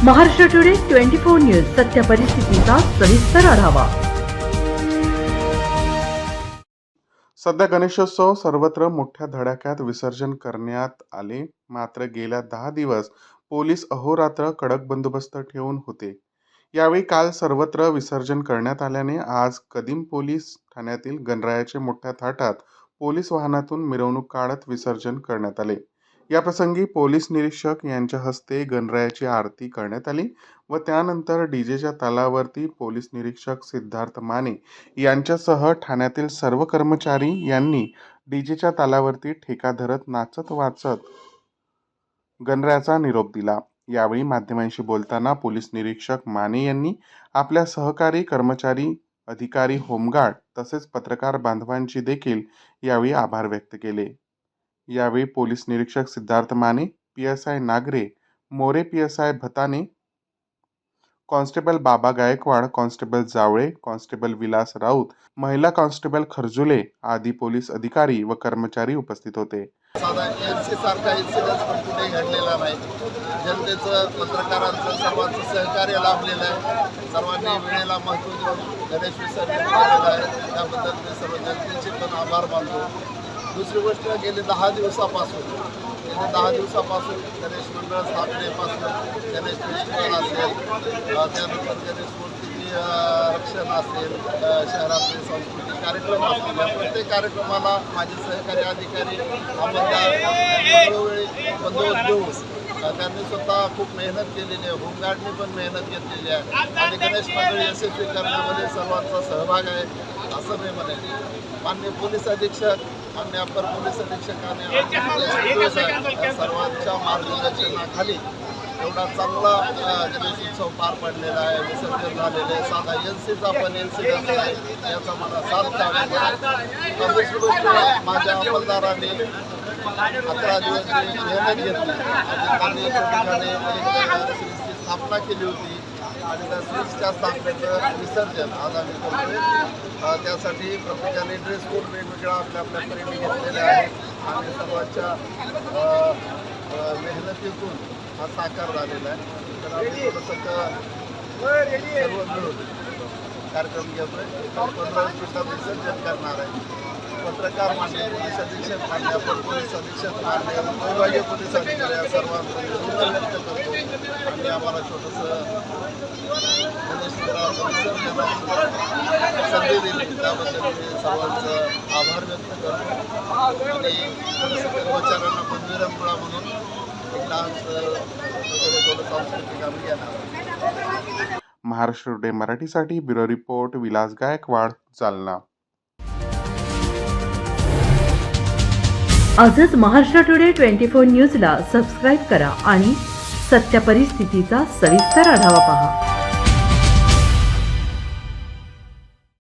Maharashtra today 24 news सत्य परिस्थितीचा सविस्तर आढावा। सध्या गणेशोत्सव सर्वत्र मोठ्या धडाक्यात विसर्जन करण्यात आले, मात्र गेल्या 10 दिवस पोलीस अहोरात्र कडक बंदोबस्त ठेवून होते। यावेळी काल सर्वत्र विसर्जन करण्यात आल्याने आज कदीम पोलीस ठाण्यातील गणरायाचे मोठ्या थाटात पोलीस वाहनातून मिरवणूक काढत विसर्जन करण्यात आले। याप्रसंगी पोलीस निरीक्षक यांच्या हस्ते गणरायाची आरती करण्यात आली व त्यानंतर डीजेच्या तालावरती पोलीस निरीक्षक सिद्धार्थ माने यांच्यासह ठाण्यातील सर्व कर्मचारी यांनी डीजेच्या तालावरती ठेका धरत नाचत वाचत गणरायाचा निरोप दिला। यावेळी माध्यमांशी बोलताना पोलीस निरीक्षक माने यांनी आपल्या सहकारी कर्मचारी, अधिकारी, होमगार्ड तसेच पत्रकार बांधवांची देखील यावेळी आभार व्यक्त केले। यावेळी पोलीस निरीक्षक Siddharth Mane, PSI Nagare, More PSI Bhatane, constable Baba Gaikwad, constable Jawale, constable Vilas Raut, महिला कॉन्स्टेबल खरजुले आदी पोलीस अधिकारी व कर्मचारी उपस्थित होते। सारखा इन्सिडेंट पण कुठे घडलेला नाही। जनतेचं, पत्रकारांचं सर्वांचं सहकार्य लाभलेलं आहे। सर्वांनी वेळेला महत्त्व देऊन गणेश विसर्जन केलेलं आहे, त्याबद्दल मी सर्व जनतेचे पण आभार मानतो। दुसरी गोष्ट, गेले 10 दिवसापासून गणेश मंडळ स्थापनेपासून गणेश विसर्जन असेल, त्यानंतर गणेश मूर्तीची रक्षण असेल, शहरातले सांस्कृतिक कार्यक्रम असतील, या प्रत्येक कार्यक्रमाला माझे सहकारी अधिकारी अंमलदार वेळोवेळी बंदोबस्त देऊन त्यांनी स्वतः खूप मेहनत केलेली आहे। होमगार्डने पण मेहनत घेतलेली आहे आणि गणेश मंडळ यशस्वी करण्यामध्ये सर्वांचा सहभाग आहे असं मी म्हणेन। माननीय पोलीस अधीक्षक, माननीय अपर पोलीस अधीक्षकाने सर्वांच्या मार्गदर्शनाखाली एवढा चांगला गणेश उत्सव पार पडलेला आहे, विसर्जन झालेलं आहे। साधा एनसीचा पण इन्सिडेंट आहे, याचा मला साथ लावलेला। दुसरी गोष्ट, माझ्या अंमलदारांनी 11 दिवस मेहनत घेतली आणि त्यांनी एका ठिकाणी एक स्विचची स्थापना केली होती आणि त्या स्विचच्या स्थापनेचं विसर्जन आज आम्ही करतोय। त्यासाठी प्रत्येकाने ड्रेस कोड वेगवेगळा आपल्या परीने घेतलेले आहे आणि सर्वांच्या मेहनतीतून हा साकार झालेला आहे। तर आम्ही थोडंसं सर्व मिळून कार्यक्रम घेतोय। 15 मिनिटात विसर्जन करणार आहे। पत्रकार, माननीय पोलीस अधीक्षक, माननीय अपर पोलीस अधीक्षक, माननीय विभागीय पोलीस अधिकारी या सर्वांचं व्यक्त करतो आणि आम्हाला छोटंसं गणेश विसर्जनाची संधी दिली त्याबद्दल मी सर्वांचं आभार व्यक्त करतो आणि कर्मचाऱ्यांना पण विरंगुळा म्हणून एक डान्स वगैरे थोडं सांस्कृतिक आम्ही घेणार। महाराष्ट्र टुडे मराठीसाठी ब्युरो रिपोर्ट विलास गायकवाड, जालना। आजच महाराष्ट्र टुडे 24 न्यूजला सबस्क्राईब करा आणि सत्य परिस्थितीचा सविस्तर आढावा पहा।